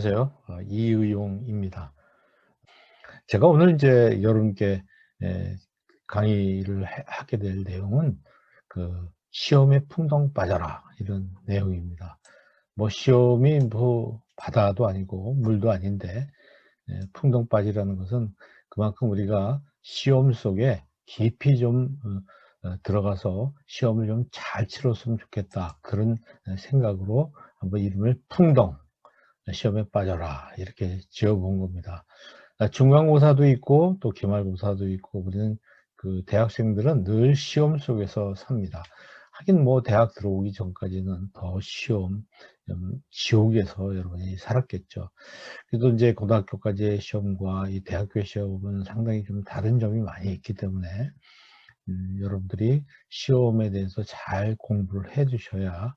안녕하세요. 이의용입니다. 제가 오늘 이제 여러분께 에, 강의를 하게 될 내용은 그 시험에 풍덩 빠져라 이런 내용입니다. 뭐 시험이 뭐 바다도 아니고 물도 아닌데 풍덩 빠지라는 것은 그만큼 우리가 시험 속에 깊이 좀 들어가서 시험을 좀 잘 치렀으면 좋겠다 그런 생각으로 한번 이름을 풍덩 시험에 빠져라 이렇게 지어 본 겁니다. 중간고사도 있고 또 기말고사도 있고 우리는 그 대학생들은 늘 시험 속에서 삽니다. 하긴 뭐 대학 들어오기 전까지는 더 시험 지옥에서 여러분이 살았겠죠. 그래도 이제 고등학교까지의 시험과 이 대학교 시험은 상당히 좀 다른 점이 많이 있기 때문에 여러분들이 시험에 대해서 잘 공부를 해 주셔야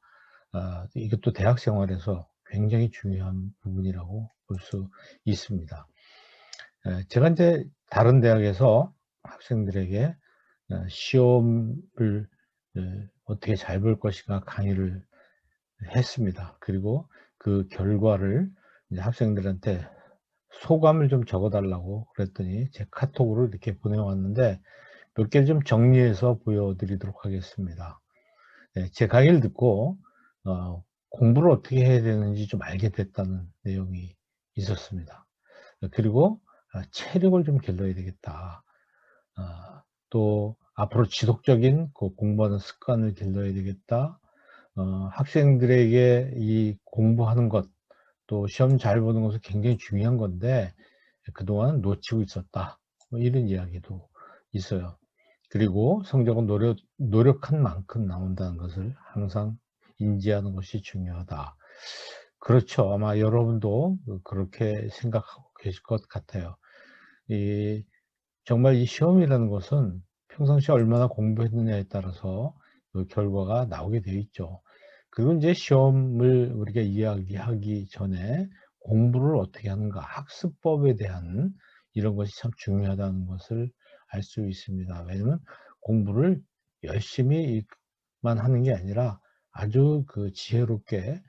이것도 대학 생활에서 굉장히 중요한 부분이라고 볼 수 있습니다. 제가 인제 다른 대학에서 학생들에게 시험을 어떻게 잘 볼 것인가 강의를 했습니다. 그리고 그 결과를 이제 학생들한테 소감을 좀 적어 달라고 그랬더니 제 카톡으로 이렇게 보내 왔는데 몇 개를 좀 정리해서 보여 드리도록 하겠습니다. 제 강의를 듣고 공부를 어떻게 해야 되는지 좀 알게 됐다는 내용이 있었습니다. 그리고 '체력을 좀 길러야 되겠다.' 또 '앞으로 지속적인 그 공부하는 습관을 길러야 되겠다.' 학생들에게 이 공부하는 것 또 시험 잘 보는 것은 굉장히 중요한 건데 '그동안 놓치고 있었다.' 뭐 이런 이야기도 있어요. 그리고 성적은 노력한 만큼 나온다는 것을 항상 인지하는 것이 중요하다. 그렇죠. 아마 여러분도 그렇게 생각하고 계실 것 같아요. 이 정말 이 시험이라는 것은 평상시에 얼마나 공부했느냐에 따라서 그 결과가 나오게 되어 있죠. 그리고 인제 시험을 우리가 이야기하기 전에 공부를 어떻게 하는가 학습법에 대한 이런 것이 참 중요하다는 것을 알 수 있습니다. 왜냐면 공부를 열심히만 하는 게 아니라 아주 그 지혜롭게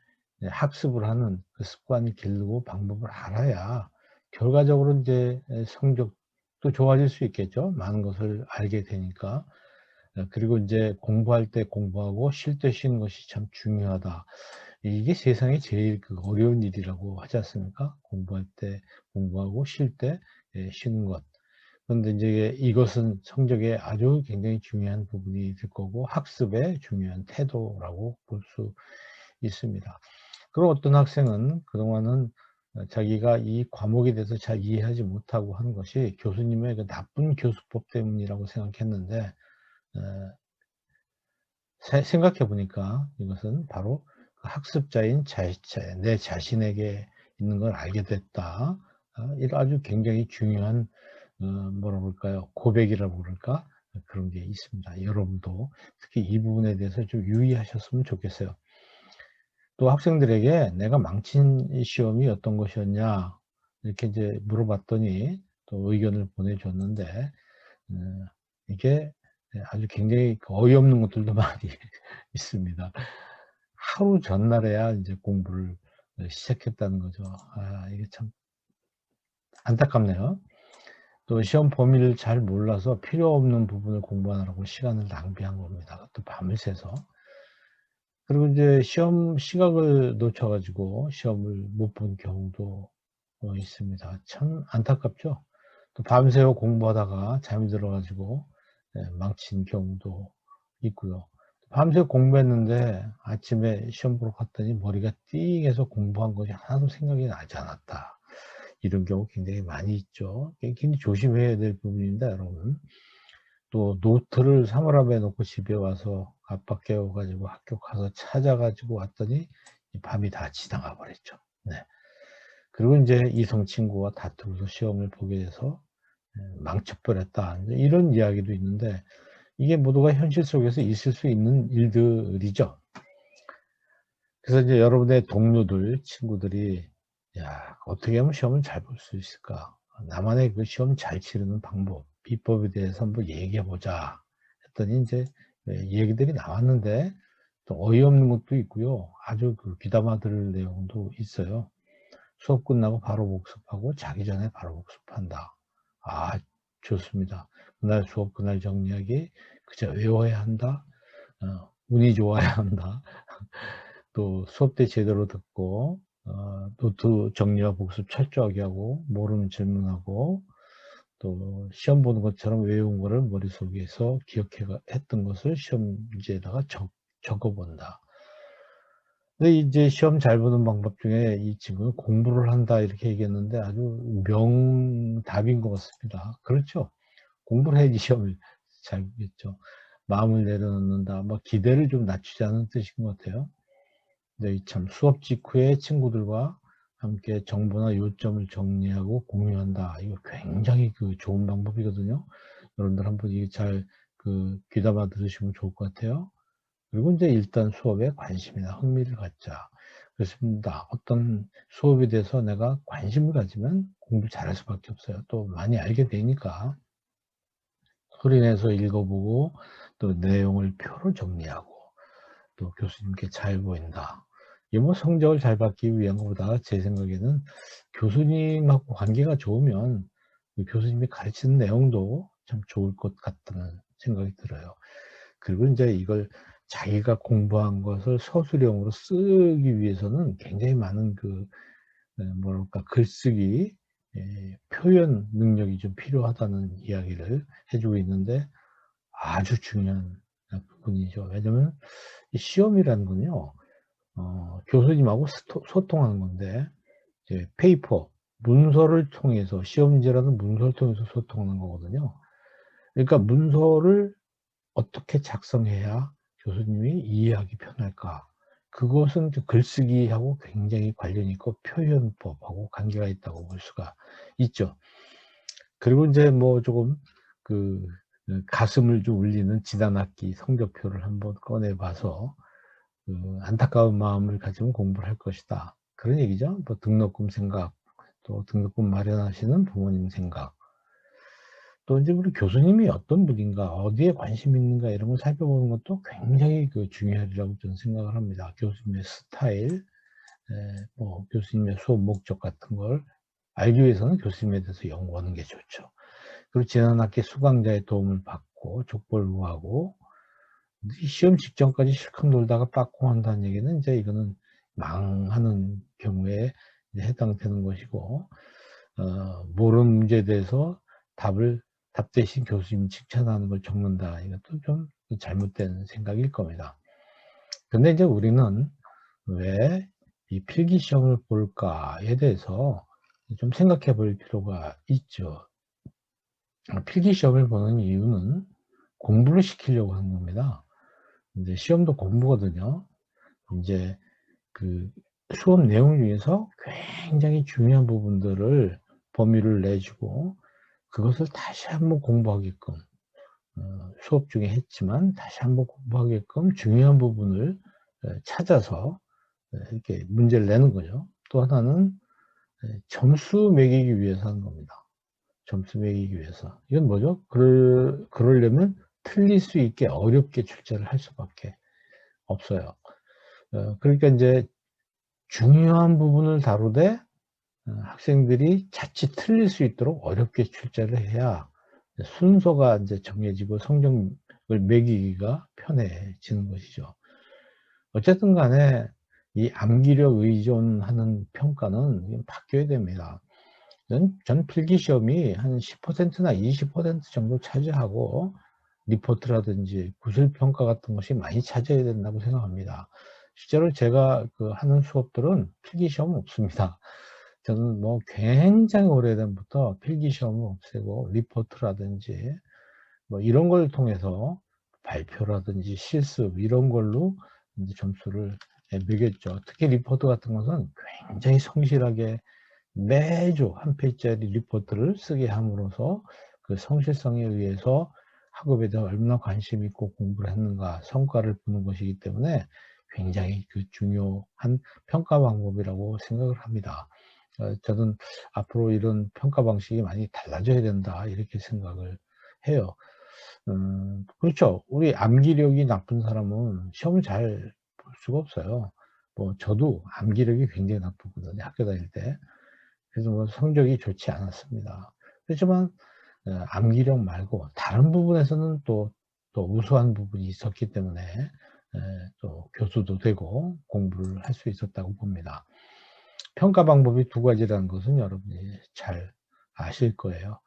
학습을 하는 그 습관을 기르고 방법을 알아야 결과적으로 인제 성적도 좋아질 수 있겠죠. 많은 것을 알게 되니까. 그리고 인제 공부할 때 공부하고 쉴 때 쉬는 것이 참 중요하다. 이게 세상에 제일 그 어려운 일이라고 하지 않습니까? 공부할 때 공부하고 쉴 때 쉬는 것. 그런데 인제 이것은 성적에 아주 굉장히 중요한 부분이 될 거고 학습의 중요한 태도라고 볼 수 있습니다. 그리고 어떤 학생은 그동안은 자기가 이 과목에 대해서 잘 이해하지 못하고 하는 것이 교수님의 그 나쁜 교수법 때문이라고 생각했는데 어 생각해 보니까 이것은 바로 그 학습자인 내 자신에게 있는 걸 알게 됐다. 이런 아주 굉장히 중요한 뭐라 그럴까요? 고백이라고 그럴까? 그런 게 있습니다. 여러분도 특히 이 부분에 대해서 좀 유의하셨으면 좋겠어요. 또 학생들에게 "내가 망친 이 시험이 어떤 것이었냐?" 이렇게 이제 물어봤더니 또 의견을 보내줬는데 이게 아주 굉장히 그 어이없는 것들도 많이 있습니다. 하루 전날에야 인제 공부를 시작했다는 거죠. 이게 참 안타깝네요. 또 시험 범위를 잘 몰라서 필요 없는 부분을 공부하느라고 시간을 낭비한 겁니다, 그것도 밤을 새서. 그리고 인제 시험 시각을 놓쳐 가지고 시험을 못 본 경우도 있습니다. 참 안타깝죠. 또 밤새워 공부하다가 잠이 들어 가지고 망친 경우도 있고요. 밤새 공부했는데 아침에 시험 보러 갔더니 머리가 띵해서 공부한 것이 하나도 생각이 나지 않았다. 이런 경우 굉장히 많이 있죠. 굉장히 조심해야 될 부분입니다, 여러분. 또 노트를 사물함에 놓고 집에 와서 아빠 깨워 가지고 학교 가서 찾아 가지고 왔더니 이 밤이 다 지나가 버렸죠. 네. 그리고 인제 이성 친구와 다투면서 시험을 보게 돼서 망쳐 버렸다. 이제 이런 이야기도 있는데 이게 모두가 현실 속에서 있을 수 있는 일들이죠. 그래서 이제 여러분의 동료들, 친구들이 "야 어떻게 하면 시험을 잘 볼 수 있을까? 나만의 그 시험 잘 치르는 방법, 비법에 대해서 한번 얘기해 보자." 했더니 인제 얘기들이 나왔는데 또 어이없는 것도 있고요. 아주 그 귀담아 들을 내용도 있어요. 수업 끝나고 바로 복습하고 자기 전에 바로 복습한다. 아, 좋습니다. 그날 수업 그날 정리하기, 그저 외워야 한다. 운이 좋아야 한다. 또 수업 때 제대로 듣고 노트 정리와 복습 철저하게 하고 모르는 질문하고 또 시험 보는 것처럼 외운 거를 머릿속에서 기억해 했던 것을 시험 문제에다가 적어본다. 근데 이제 시험 잘 보는 방법 중에 이 친구는 공부를 한다 이렇게 얘기했는데 아주 명답인 것 같습니다. 그렇죠. 공부를 해야지 시험을 잘 보겠죠. 마음을 내려놓는다. 뭐 기대를 좀 낮추자는 뜻인 것 같아요. 네, 참 수업 직후에 친구들과 함께 정보나 요점을 정리하고 공유한다. 이거 굉장히 좋은 방법이거든요. 여러분들 한번 이게 잘 귀담아 들으시면 좋을 것 같아요. 그리고 이제 일단 수업에 관심이나 흥미를 갖자. 그렇습니다. 어떤 수업에 대해서 내가 관심을 가지면 공부 잘할 수밖에 없어요. 또 많이 알게 되니까 소리내서 읽어보고 또 내용을 표로 정리하고 또 교수님께 잘 보인다. 이게 뭐 성적을 잘 받기 위한 것보다 제 생각에는 교수님하고 관계가 좋으면 교수님이 가르치는 내용도 참 좋을 것 같다는 생각이 들어요. 그리고 이제 이걸 자기가 공부한 것을 서술형으로 쓰기 위해서는 굉장히 많은 뭐랄까 글쓰기 표현 능력이 좀 필요하다는 이야기를 해주고 있는데 아주 중요한 부분이죠. 왜냐면 이 시험이라는 건요, 교수님하고 소통하는 건데, 이제 페이퍼, 문서를 통해서, 시험 문제라는 문서를 통해서 소통하는 거거든요. 그러니까 문서를 어떻게 작성해야 교수님이 이해하기 편할까? 그것은 글쓰기하고 굉장히 관련이 있고 표현법하고 관계가 있다고 볼 수가 있죠. 그리고 이제 뭐 조금 가슴을 좀 울리는 지난 학기 성적표를 한번 꺼내 봐서 안타까운 마음을 가지면 공부를 할 것이다. 그런 얘기죠. 뭐 등록금 생각, 또 등록금 마련하시는 부모님 생각, 또 이제 우리 교수님이 어떤 분인가, 어디에 관심이 있는가 이런 걸 살펴보는 것도 굉장히 중요하리라고 저는 생각을 합니다. 교수님의 스타일, 뭐 교수님의 수업 목적 같은 걸 알기 위해서는 교수님에 대해서 연구하는 게 좋죠. 그리고 지난 학기 수강자의 도움을 받고 족보를 구하고 시험 직전까지 실컷 놀다가 빠꾸한다는 얘기는 이제 이거는 망하는 경우에 해당되는 것이고, 모르는 문제에 대해서 답 대신 교수님 칭찬하는 걸 적는다. 이것도 좀 잘못된 생각일 겁니다. 근데 이제 우리는 왜 이 필기 시험을 볼까에 대해서 좀 생각해 볼 필요가 있죠. 필기 시험을 보는 이유는 공부를 시키려고 하는 겁니다. 이제 시험도 공부거든요. 이제 수업 내용 중에서 굉장히 중요한 부분들을 범위를 내주고 그것을 다시 한번 공부하게끔 수업 중에 했지만 다시 한번 공부하게끔 중요한 부분을 찾아서 이렇게 문제를 내는 거죠. 또 하나는 점수 매기기 위해서 하는 겁니다. 점수 매기기 위해서. 이건 뭐죠? 그러려면 틀릴 수 있게 어렵게 출제를 할 수밖에 없어요. 그러니까 이제 중요한 부분을 다루되 학생들이 자칫 틀릴 수 있도록 어렵게 출제를 해야 순서가 이제 정해지고 성적을 매기기가 편해지는 것이죠. 어쨌든 간에 이 암기력 의존하는 평가는 바뀌어야 됩니다. 전 필기 시험이 한 10%나 20% 정도 차지하고 리포트라든지 구술평가 같은 것이 많이 차지해야 된다고 생각합니다. 실제로 제가 하는 수업들은 필기 시험은 없습니다. 저는 뭐 굉장히 오래전부터 필기 시험을 없애고 리포트라든지 뭐 이런 걸 통해서 발표라든지 실습 이런 걸로 이제 점수를 매겼죠. 특히 리포트 같은 것은 굉장히 성실하게 매주 한 페이지짜리 리포트를 쓰게 함으로써 그 성실성에 의해서 학업에 대해 얼마나 관심 있고 공부를 했는가 성과를 보는 것이기 때문에 굉장히 중요한 평가 방법이라고 생각을 합니다. 저는 앞으로 이런 평가 방식이 많이 달라져야 된다 이렇게 생각을 해요. 그렇죠. 우리 암기력이 나쁜 사람은 시험을 잘 볼 수가 없어요. 뭐 저도 암기력이 굉장히 나쁘거든요, 학교 다닐 때. 그래서 뭐 성적이 좋지 않았습니다. 그렇지만 암기력 말고 다른 부분에서는 또 우수한 부분이 있었기 때문에 또 교수도 되고 공부를 할 수 있었다고 봅니다. 평가 방법이 두 가지라는 것은 여러분이 잘 아실 거예요.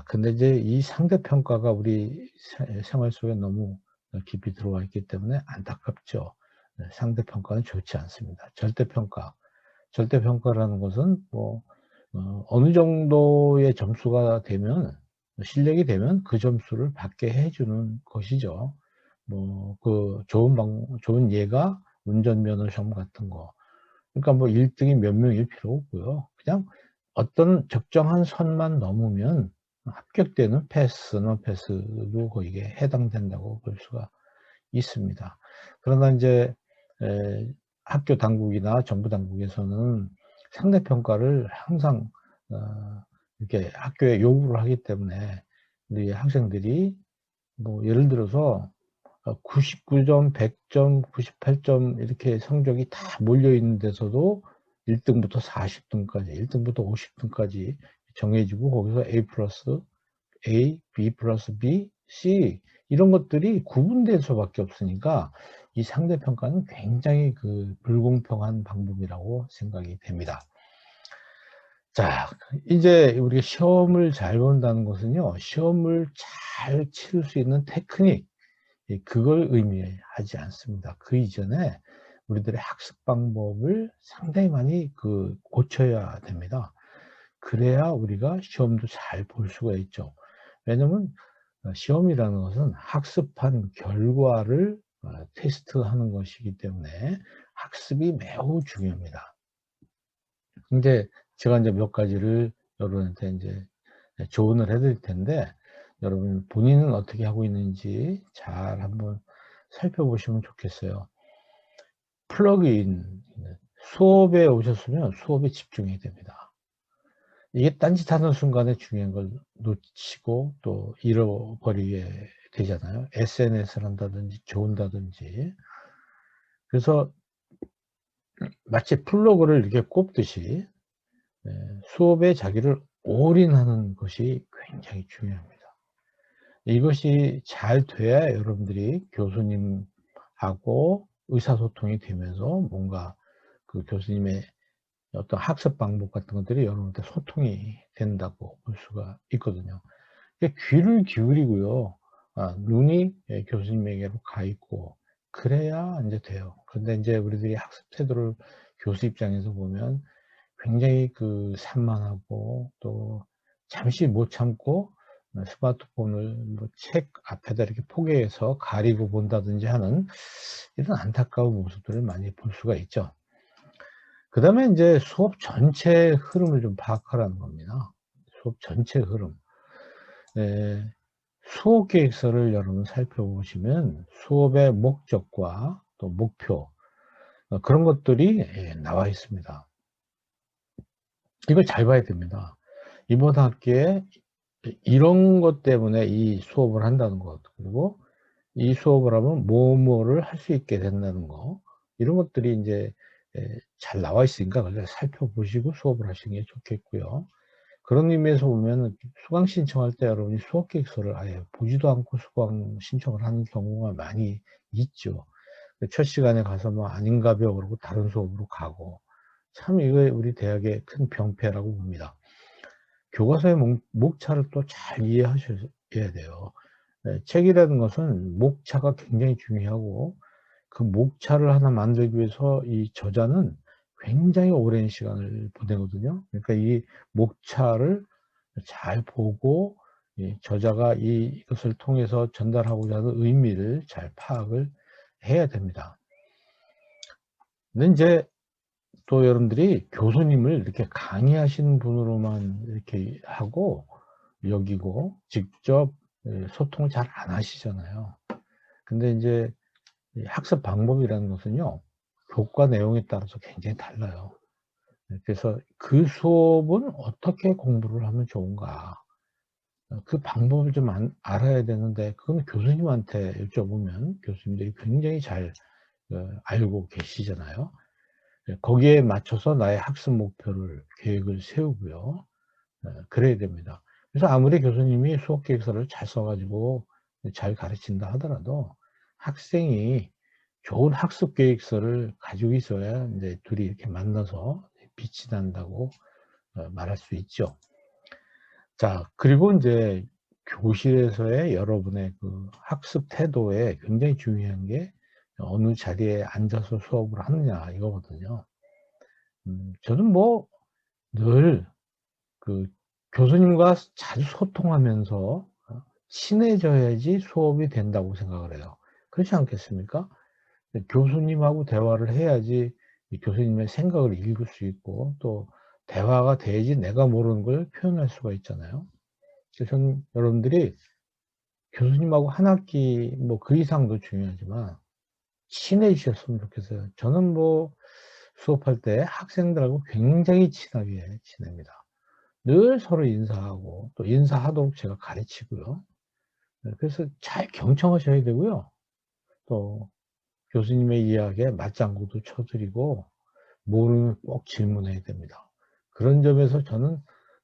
근데 이제 이 상대평가가 우리 생활 속에 너무 깊이 들어와 있기 때문에 안타깝죠. 상대평가는 좋지 않습니다. 절대평가라는 것은 뭐 어느 정도의 점수가 되면, 실력이 되면 그 점수를 받게 해 주는 것이죠. 뭐 그 좋은 예가 운전면허 시험 같은 거. 그러니까 뭐 1 등이 몇 명일 필요 없고요. 그냥 어떤 적정한 선만 넘으면 합격되는 패스, 노패스도 거기에 해당된다고 볼 수가 있습니다. 그러나 인제 에 학교 당국이나 정부 당국에서는 상대평가를 항상 이렇게 학교에 요구를 하기 때문에 우리 학생들이 뭐 예를 들어서 99점, 100점, 98점 이렇게 성적이 다 몰려 있는 데서도 1 등부터 40 등까지, 1 등부터 50 등까지 정해지고 거기서 A, B 플러스 B, C 이런 것들이 구분될 수밖에 없으니까 이 상대평가는 굉장히 그 불공평한 방법이라고 생각이 됩니다. 자, 이제 우리가 시험을 잘 본다는 것은요, 시험을 잘 치를 수 있는 테크닉, 그걸 의미하지 않습니다. 그 이전에 우리들의 학습 방법을 상당히 많이 고쳐야 됩니다. 그래야 우리가 시험도 잘 볼 수가 있죠. 왜냐면 시험이라는 것은 학습한 결과를 테스트하는 것이기 때문에 학습이 매우 중요합니다. 근데 제가 인제 몇 가지를 여러분한테 인제 조언을 해 드릴 텐데 여러분 본인은 어떻게 하고 있는지 잘 한번 살펴보시면 좋겠어요. 플러그인, 수업에 오셨으면 수업에 집중해야 됩니다. 이게 딴짓하는 순간에 중요한 걸 놓치고 또 잃어버리게 되잖아요. SNS를 한다든지 좋은다든지. 그래서 마치 플러그를 이렇게 꼽듯이 수업에 자기를 올인하는 것이 굉장히 중요합니다. 이것이 잘 돼야 여러분들이 교수님하고 의사소통이 되면서 뭔가 그 교수님의 어떤 학습 방법 같은 것들이 여러분한테 소통이 된다고 볼 수가 있거든요. 귀를 기울이고요. 눈이 교수님에게로 가 있고 그래야 인제 돼요. 그런데 인제 우리들이 학습 태도를 교수 입장에서 보면 굉장히 산만하고 또 잠시 못 참고 스마트폰을 뭐 책 앞에다 이렇게 포개해서 가리고 본다든지 하는 이런 안타까운 모습들을 많이 볼 수가 있죠. 그다음에 인제 수업 전체의 흐름을 좀 파악하라는 겁니다. 수업 전체 흐름. 예. 수업 계획서를 여러분 살펴보시면 수업의 목적과 또 목표 그런 것들이 나와 있습니다. 이걸 잘 봐야 됩니다. 이번 학기에 이런 것 때문에 이 수업을 한다는 것, 그리고 이 수업을 하면 뭐뭐를 할 수 있게 된다는 거, 이런 것들이 인제 잘 나와 있으니까 그걸 살펴보시고 수업을 하시는 게 좋겠고요. 그런 의미에서 보면은 수강 신청할 때 여러분이 수업 계획서를 아예 보지도 않고 수강 신청을 하는 경우가 많이 있죠. 첫 시간에 가서 뭐 아닌가벼 그러고 다른 수업으로 가고, 참 이거 우리 대학의 큰 병폐라고 봅니다. 교과서의 목차를 또 잘 이해하셔야 돼요. 책이라는 것은 목차가 굉장히 중요하고 그 목차를 하나 만들기 위해서 이 저자는 굉장히 오랜 시간을 보내거든요. 그러니까 이 목차를 잘 보고 이 저자가 이것을 통해서 전달하고자 하는 의미를 잘 파악을 해야 됩니다. 근데 인제 또 여러분들이 교수님을 이렇게 강의하시는 분으로만 이렇게 하고 여기고 직접 소통을 잘 안 하시잖아요. 근데 인제 이 학습 방법이라는 것은요, 교과 내용에 따라서 굉장히 달라요. 그래서 그 수업은 어떻게 공부를 하면 좋은가, 그 방법을 좀 알아야 되는데 그건 교수님한테 여쭤보면 교수님들이 굉장히 잘 알고 계시잖아요. 거기에 맞춰서 나의 학습 목표를 계획을 세우고요. 그래야 됩니다. 그래서 아무리 교수님이 수업 계획서를 잘 써 가지고 잘 가르친다 하더라도 학생이 좋은 학습 계획서를 가지고 있어야 이제 둘이 이렇게 만나서 빛이 난다고 말할 수 있죠. 자, 그리고 이제 교실에서의 여러분의 그 학습 태도에 굉장히 중요한 게 어느 자리에 앉아서 수업을 하느냐 이거거든요. 저는 뭐 늘 그 교수님과 자주 소통하면서 친해져야지 수업이 된다고 생각을 해요. 그렇지 않겠습니까? 교수님하고 대화를 해야지 이 교수님의 생각을 읽을 수 있고 또 대화가 돼야지 내가 모르는 걸 표현할 수가 있잖아요. 그래서 저는 여러분들이 교수님하고 한 학기 뭐 그 이상도 중요하지만 친해지셨으면 좋겠어요. 저는 뭐 수업할 때 학생들하고 굉장히 친하게 지냅니다. 늘 서로 인사하고 또 인사하도록 제가 가르치고요. 그래서 잘 경청하셔야 되고요. 또 교수님의 이야기에 맞장구도 쳐 드리고 모르면 꼭 질문해야 됩니다. 그런 점에서 저는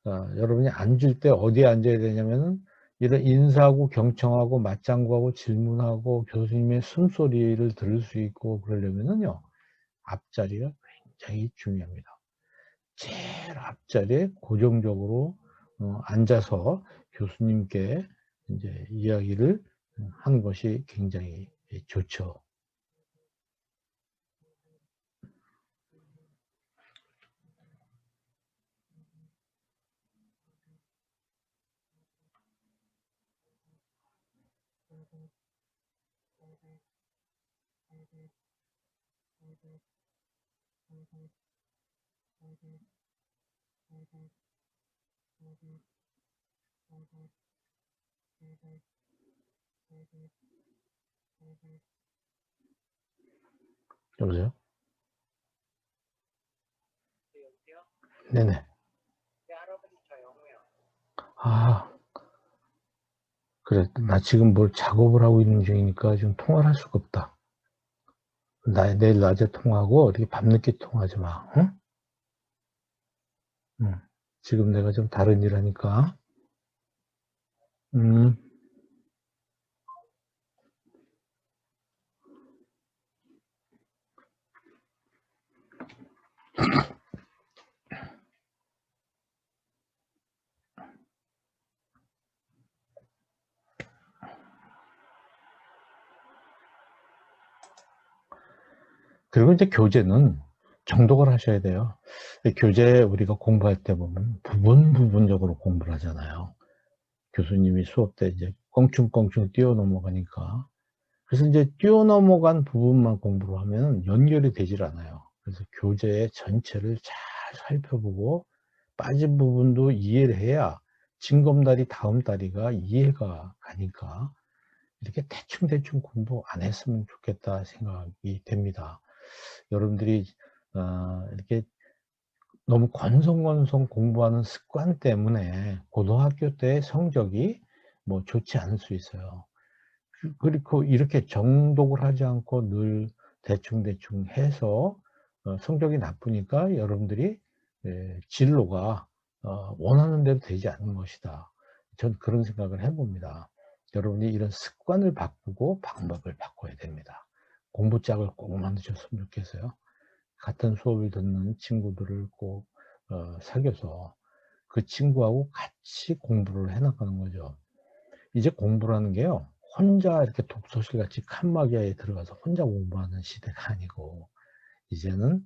여러분이 앉을 때 어디에 앉아야 되냐면은 이런 인사하고 경청하고 맞장구하고 질문하고 교수님의 숨소리를 들을 수 있고 그러려면은요. 앞자리가 굉장히 중요합니다. 제일 앞자리에 고정적으로 앉아서 교수님께 이제 이야기를 하는 것이 굉장히 좋죠. 여보세요? 네네. 아, 그래. 나 지금 뭘 작업을 하고 있는 중이니까 지금 통화를 할 수가 없다. 내일 낮에 통화하고 어떻게 밤늦게 통화하지 마. 응? 응. 지금 내가 좀 다른 일 하니까. 음. 그리고 이제 교재는 정독을 하셔야 돼요. 교재 우리가 공부할 때 보면 부분적으로 공부를 하잖아요. 교수님이 수업 때 이제 껑충껑충 뛰어 넘어가니까. 그래서 이제 뛰어 넘어간 부분만 공부를 하면 연결이 되질 않아요. 그래서 교재 전체를 잘 살펴보고 빠진 부분도 이해를 해야 징검다리 다음 다리가 이해가 가니까 이렇게 대충대충 공부 안 했으면 좋겠다 생각이 됩니다. 여러분들이 이렇게 너무 건성건성 공부하는 습관 때문에 고등학교 때 성적이 뭐 좋지 않을 수 있어요. 그리고 이렇게 정독을 하지 않고 늘 대충대충 해서 성적이 나쁘니까 여러분들이 진로가 원하는 대로 되지 않는 것이다. 전 그런 생각을 해봅니다. 여러분이 이런 습관을 바꾸고 방법을 바꿔야 됩니다. 공부짝을 꼭 만드셨으면 좋겠어요. 같은 수업을 듣는 친구들을 꼭 사귀어서 그 친구하고 같이 공부를 해 나가는 거죠. 이제 공부라는 게요. 혼자 이렇게 독서실 같이 칸막이에 들어가서 혼자 공부하는 시대가 아니고 이제는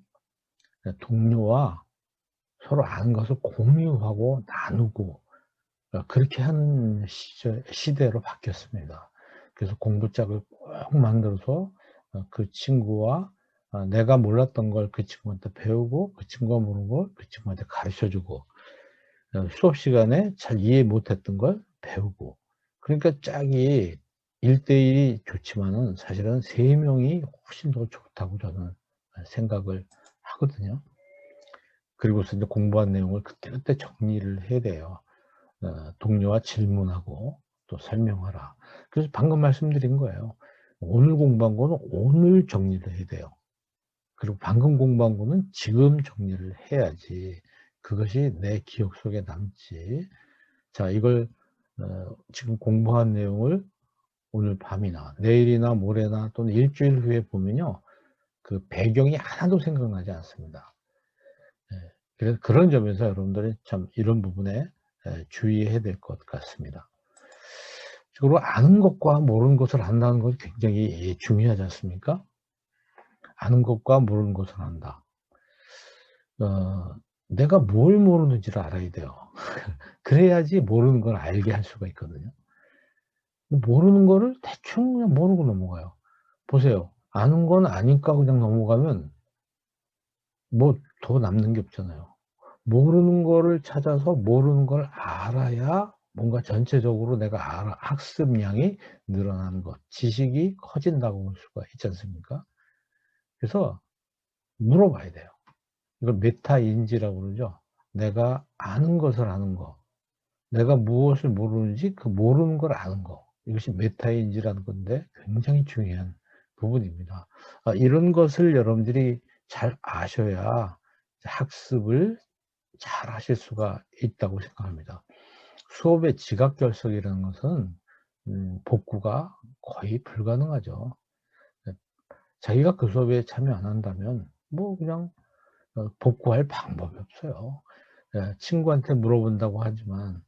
동료와 서로 아는 것을 공유하고 나누고 그렇게 하는 시대로 바뀌었습니다. 그래서 공부짝을 꼭 만들어서 그 친구와 내가 몰랐던 걸 그 친구한테 배우고 그 친구가 모르는 걸 그 친구한테 가르쳐 주고 수업 시간에 잘 이해 못했던 걸 배우고 그러니까 짝이 1대1이 좋지만은 사실은 3명이 훨씬 더 좋다고 저는 생각을 하거든요. 그리고서 이제 공부한 내용을 그때그때 정리를 해야 돼요. 동료와 질문하고 또 설명하라. 그래서 방금 말씀드린 거예요. 오늘 공부한 거는 오늘 정리를 해야 돼요. 그리고 방금 공부한 거는 지금 정리를 해야지 그것이 내 기억 속에 남지. 자, 이걸 지금 공부한 내용을 오늘 밤이나 내일이나 모레나 또는 일주일 후에 보면요, 그 배경이 하나도 생각나지 않습니다. 예. 그래서 그런 점에서 여러분들이 참 이런 부분에 주의해야 될 것 같습니다. 그리고 아는 것과 모르는 것을 안다는 것이 굉장히 중요하지 않습니까? 아는 것과 모르는 것을 안다. 내가 뭘 모르는지를 알아야 돼요. 그래야지 모르는 걸 알게 할 수가 있거든요. 모르는 거를 대충 그냥 모르고 넘어가요. 보세요. 아는 건 아니까 그냥 넘어가면 뭐 더 남는 게 없잖아요. 모르는 거를 찾아서 모르는 걸 알아야 뭔가 전체적으로 내가 학습량이 늘어나는 것, 지식이 커진다고 볼 수가 있지 않습니까? 그래서 물어봐야 돼요. 이걸 메타인지라고 그러죠. 내가 아는 것을 아는 거. 내가 무엇을 모르는지 그 모르는 걸 아는 거. 이것이 메타인지라는 건데 굉장히 중요한 부분입니다. 이런 것을 여러분들이 잘 아셔야 학습을 잘 하실 수가 있다고 생각합니다. 수업의 지각결석이라는 것은 복구가 거의 불가능하죠. 자기가 그 수업에 참여 안 한다면 뭐 그냥 복구할 방법이 없어요. 친구한테 물어본다고 하지만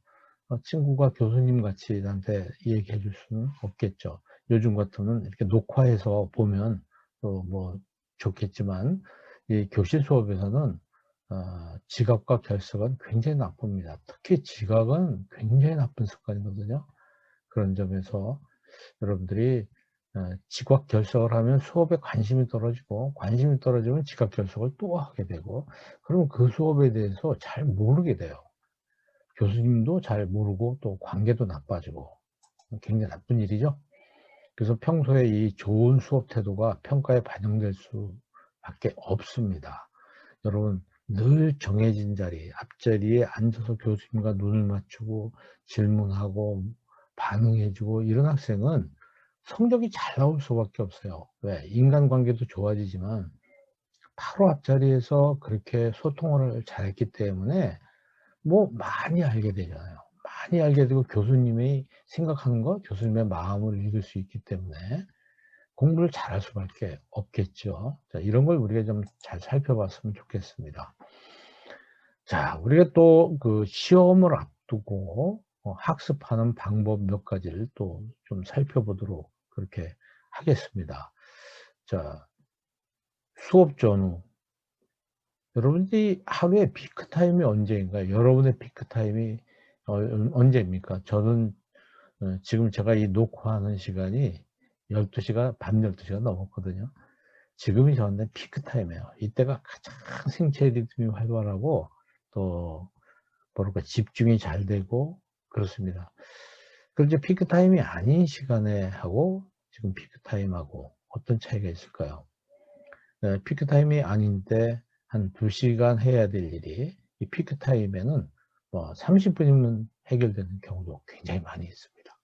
친구가 교수님 같이 나한테 얘기해 줄 수는 없겠죠. 요즘 같으면 이렇게 녹화해서 보면 또 뭐 좋겠지만 이 교실 수업에서는 지각과 결석은 굉장히 나쁩니다. 특히 지각은 굉장히 나쁜 습관이거든요. 그런 점에서 여러분들이 지각 결석을 하면 수업에 관심이 떨어지고, 관심이 떨어지면 지각 결석을 또 하게 되고, 그러면 그 수업에 대해서 잘 모르게 돼요. 교수님도 잘 모르고 또 관계도 나빠지고 굉장히 나쁜 일이죠. 그래서 평소에 이 좋은 수업 태도가 평가에 반영될 수밖에 없습니다. 여러분 늘 정해진 자리, 앞자리에 앉아서 교수님과 눈을 맞추고 질문하고 반응해 주고 이런 학생은 성적이 잘 나올 수밖에 없어요. 왜? 인간관계도 좋아지지만 바로 앞자리에서 그렇게 소통을 잘했기 때문에 뭐 많이 알게 되잖아요. 많이 알게 되고 교수님이 생각하는 것, 교수님의 마음을 읽을 수 있기 때문에 공부를 잘할 수밖에 없겠죠. 자, 이런 걸 우리가 좀 잘 살펴봤으면 좋겠습니다. 자, 우리가 또 그 시험을 앞두고 학습하는 방법 몇 가지를 또 좀 살펴보도록 그렇게 하겠습니다. 자, 수업 전후 여러분들이 하루에 피크 타임이 언제인가요? 여러분의 피크 타임이 언제입니까? 저는 지금 제가 이 녹화하는 시간이 12시가 밤 12시가 넘었거든요. 지금이 저한테 피크 타임이에요. 이때가 가장 생체 리듬이 활발하고 또 뭐랄까 집중이 잘 되고 그렇습니다. 그런데 피크 타임이 아닌 시간에 하고 지금 피크 타임하고 어떤 차이가 있을까요? 피크 타임이 아닌데 한 2시간 해야 될 일이 이 피크 타임에는 뭐 30분이면 해결되는 경우도 굉장히 많이 있습니다.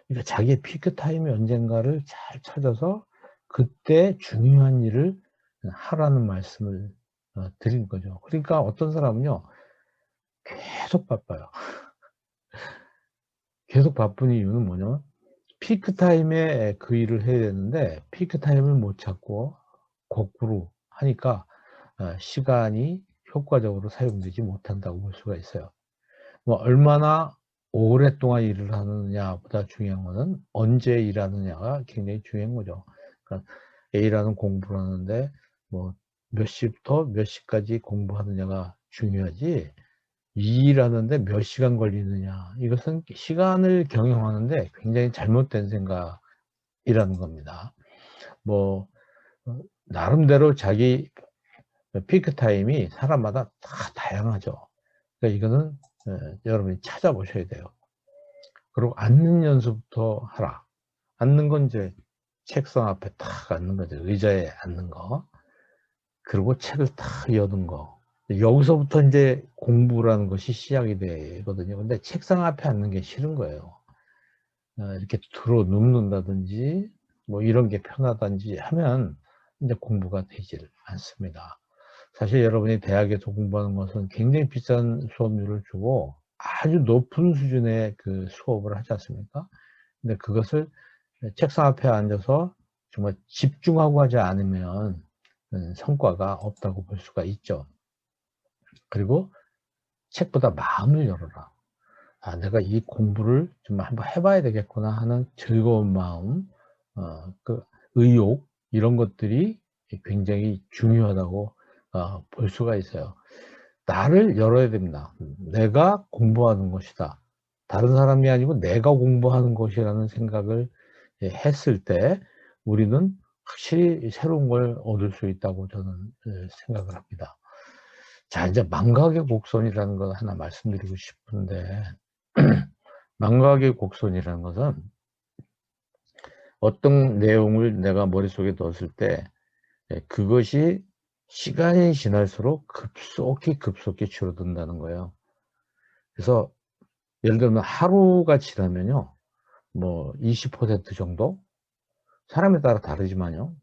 그러니까 자기의 피크 타임이 언젠가를 잘 찾아서 그때 중요한 일을 하라는 말씀을 드린 거죠. 그러니까 어떤 사람은요, 계속 바빠요. 계속 바쁜 이유는 뭐냐면 피크 타임에 그 일을 해야 되는데 피크 타임을 못 찾고 거꾸로 하니까 시간이 효과적으로 사용되지 못한다고 볼 수가 있어요. 뭐 얼마나 오랫동안 일을 하느냐보다 중요한 거는 언제 일하느냐가 굉장히 중요한 거죠. 그러니까 A라는 공부를 하는데 뭐 몇 시부터 몇 시까지 공부하느냐가 중요하지 이 일하는데 몇 시간 걸리느냐 이것은 시간을 경영하는데 굉장히 잘못된 생각이라는 겁니다. 뭐 나름대로 자기 피크 타임이 사람마다 다 다양하죠. 그러니까 이거는 여러분이 찾아보셔야 돼요. 그리고 앉는 연습부터 하라. 앉는 건 이제 책상 앞에 탁 앉는 거죠. 의자에 앉는 거. 그리고 책을 탁 여는 거. 여기서부터 이제 공부라는 것이 시작이 되거든요. 근데 책상 앞에 앉는 게 싫은 거예요. 이렇게 들어 눕는다든지 뭐 이런 게 편하든지 하면 이제 공부가 되질 않습니다. 사실 여러분이 대학에서 공부하는 것은 굉장히 비싼 수업료를 주고 아주 높은 수준의 그 수업을 하지 않습니까? 근데 그것을 책상 앞에 앉아서 정말 집중하고 하지 않으면 성과가 없다고 볼 수가 있죠. 그리고 책보다 마음을 열어라. 아, 내가 이 공부를 정말 한번 해봐야 되겠구나 하는 즐거운 마음, 그 의욕, 이런 것들이 굉장히 중요하다고 볼 수가 있어요. 나를 열어야 됩니다. 내가 공부하는 것이다. 다른 사람이 아니고 내가 공부하는 것이라는 생각을 했을 때 우리는 확실히 새로운 걸 얻을 수 있다고 저는 생각을 합니다. 자, 이제 망각의 곡선이라는 걸 하나 말씀드리고 싶은데, 망각의 곡선이라는 것은 어떤 내용을 내가 머릿속에 넣었을 때 그것이 시간이 지날수록 급속히 줄어든다는 거예요. 그래서 예를 들면 하루가 지나면요, 뭐 20% 정도, 사람에 따라 다르지만요,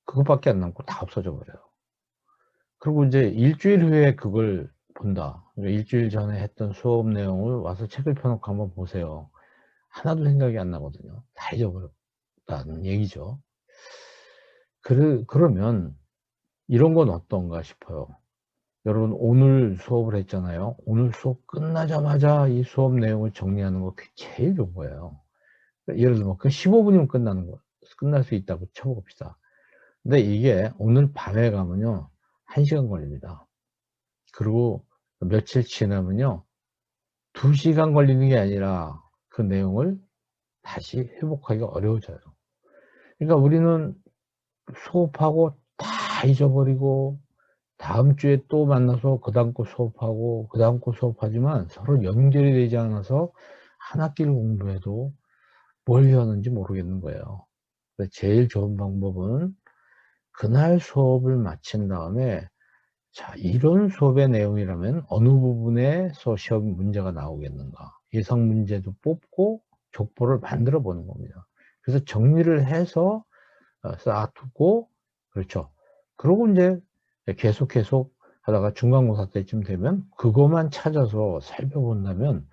그것밖에 안 남고 다 없어져 버려요. 그리고 이제 일주일 후에 그걸 본다. 그러니까 일주일 전에 했던 수업 내용을 와서 책을 펴놓고 한번 보세요. 하나도 생각이 안 나거든요. 다 잊어버렸다는 얘기죠. 그러면 이런 건 어떤가 싶어요. 여러분, 오늘 수업을 했잖아요. 오늘 수업 끝나자마자 이 수업 내용을 정리하는 거 그게 제일 좋은 거예요. 예를 들면 그 15분이면 끝날 수 있다고 쳐봅시다. 근데 이게 오늘 밤에 가면요, 1시간 걸립니다. 그리고 며칠 지나면요, 2시간 걸리는 게 아니라 그 내용을 다시 회복하기가 어려워져요. 그러니까 우리는 수업하고 다 잊어버리고 다음 주에 또 만나서 그 다음 거 수업하고 그 다음 거 수업하지만 서로 연결이 되지 않아서 한 학기를 공부해도 뭘 배웠는지 모르겠는 거예요. 그래서 제일 좋은 방법은 그날 수업을 마친 다음에, 자, 이런 수업의 내용이라면 어느 부분에서 시험 문제가 나오겠는가, 예상 문제도 뽑고 족보를 만들어 보는 겁니다. 그래서 정리를 해서 쌓아두고, 그렇죠. 그러고 이제 계속 하다가 중간고사 때쯤 되면 그것만 찾아서 살펴본다면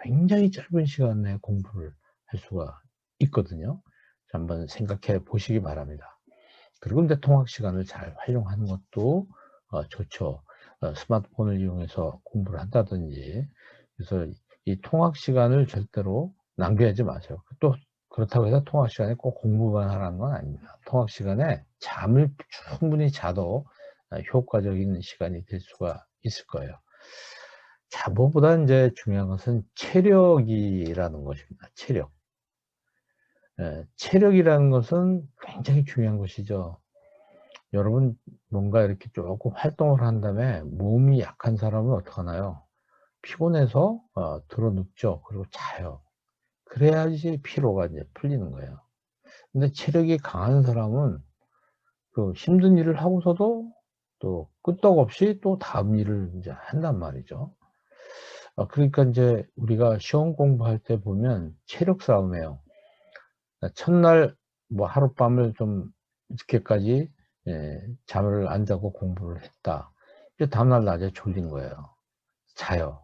굉장히 짧은 시간 내에 공부를 할 수가 있거든요. 한번 생각해 보시기 바랍니다. 그리고 이제 통학 시간을 잘 활용하는 것도 좋죠. 스마트폰을 이용해서 공부를 한다든지. 그래서 이 통학 시간을 절대로 낭비하지 마세요. 또 그렇다고 해서 통학 시간에 꼭 공부만 하라는 건 아닙니다. 통학 시간에 잠을 충분히 자도 효과적인 시간이 될 수가 있을 거예요. 자, 무엇보다 이제 중요한 것은 체력이라는 것입니다. 체력. 체력이라는 것은 굉장히 중요한 것이죠. 여러분, 뭔가 이렇게 조금 활동을 한 다음에 몸이 약한 사람은 어떡하나요? 피곤해서 드러눕죠. 그리고 자요. 그래야지 피로가 이제 풀리는 거예요. 근데 체력이 강한 사람은 그 힘든 일을 하고서도 또 끄떡없이 또 다음 일을 이제 한단 말이죠. 그러니까 이제 우리가 시험 공부할 때 보면 체력 싸움이에요. 첫날 뭐 하룻밤을 좀 늦게까지 잠을 안 자고 공부를 했다. 이제 다음날 낮에 졸린 거예요. 자요.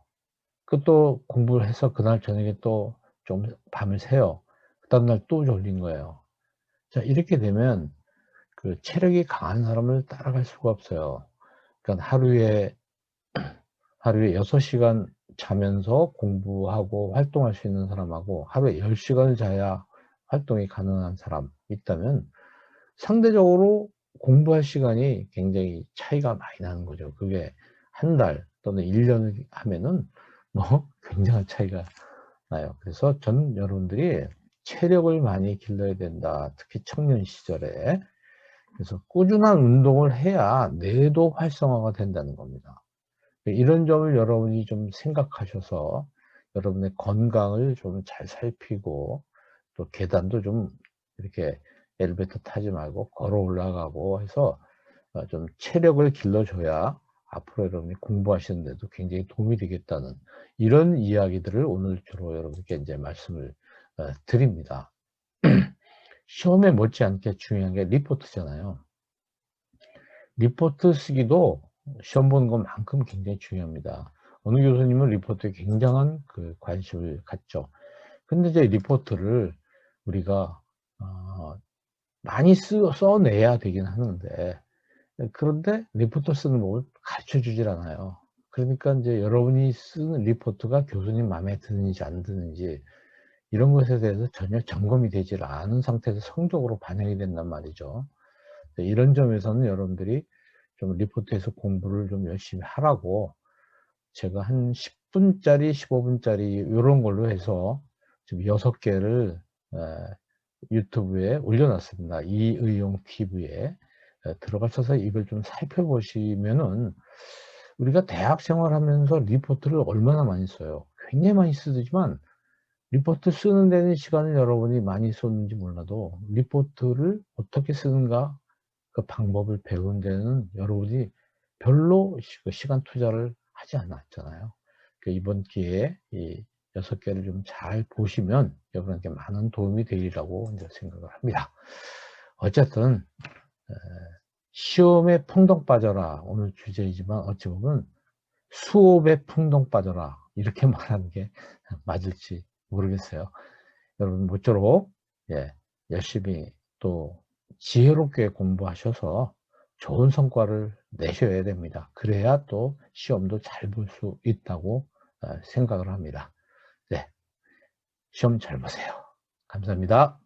그 또 공부를 해서 그날 저녁에 또 좀 밤을 새요. 그 다음날 또 졸린 거예요. 자, 이렇게 되면 그 체력이 강한 사람을 따라갈 수가 없어요. 그러니까 하루에 6시간 자면서 공부하고 활동할 수 있는 사람하고 하루에 10시간을 자야 활동이 가능한 사람 있다면 상대적으로 공부할 시간이 굉장히 차이가 많이 나는 거죠. 그게 한 달 또는 1년을 하면은 뭐 굉장한 차이가 나요. 그래서 저는 여러분들이 체력을 많이 길러야 된다. 특히 청년 시절에. 그래서 꾸준한 운동을 해야 뇌도 활성화가 된다는 겁니다. 이런 점을 여러분이 좀 생각하셔서 여러분의 건강을 좀 잘 살피고, 또 계단도 좀 이렇게 엘리베이터 타지 말고 걸어 올라가고 해서 좀 체력을 길러줘야 앞으로 여러분이 공부하시는 데도 굉장히 도움이 되겠다는 이런 이야기들을 오늘 주로 여러분께 이제 말씀을 드립니다. 시험에 못지않게 중요한 게 리포트잖아요. 리포트 쓰기도 시험 보는 것만큼 굉장히 중요합니다. 어느 교수님은 리포트에 굉장한 관심을 갖죠. 근데 이제 리포트를 우리가 많이 써내야 되긴 하는데, 그런데 리포트 쓰는 법을 가르쳐 주질 않아요. 그러니까 이제 여러분이 쓰는 리포트가 교수님 마음에 드는지 안 드는지 이런 것에 대해서 전혀 점검이 되질 않은 상태에서 성적으로 반영이 된단 말이죠. 이런 점에서는 여러분들이 좀 리포트에서 공부를 좀 열심히 하라고 제가 한 10분짜리 15분짜리 요런 걸로 해서 지금 6개를 유튜브에 올려놨습니다. 이의용 TV에 들어가셔서 이걸 좀 살펴보시면은 우리가 대학 생활하면서 리포트를 얼마나 많이 써요. 굉장히 많이 쓰지만 리포트 쓰는 데는 시간을 여러분이 많이 썼는지 몰라도 리포트를 어떻게 쓰는가 그 방법을 배우는 데는 여러분이 별로 시간 투자를 하지 않았잖아요. 이번 기회에 이 6개를 좀 잘 보시면 여러분에게 많은 도움이 되리라고 이제 생각을 합니다. 어쨌든 시험에 풍덩 빠져라 오늘 주제이지만 어찌 보면 수업에 풍덩 빠져라 이렇게 말하는 게 맞을지 모르겠어요. 여러분 모쪼록 열심히 또 지혜롭게 공부하셔서 좋은 성과를 내셔야 됩니다. 그래야 또 시험도 잘 볼 수 있다고 생각을 합니다. 네, 시험 잘 보세요. 감사합니다.